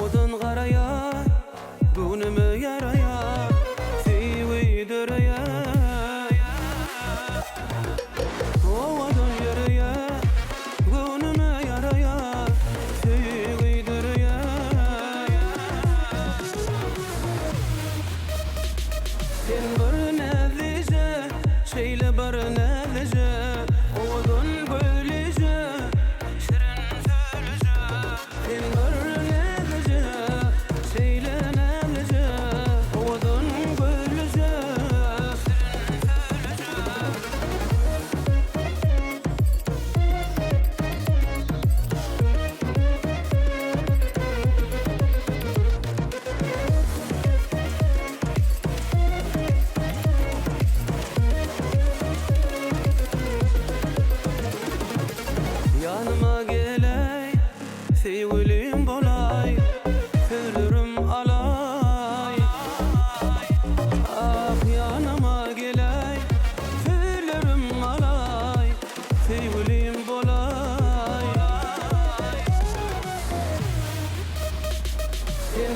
Odun qaraya, günümü yaraya, sevi döreye. Odun yaraya, günümü yaraya, sevi döreye. Sen bir nevlice, şeyle bir nevlice, odun böylece, şirin söylece. Sen bir nevlice, şeyle nevlice, odun böylece, şirin yanıma geley, sevgilim bolay, hürürüm alay. Ah yanıma geley, hürürüm alay, sevgilim bolay. Sen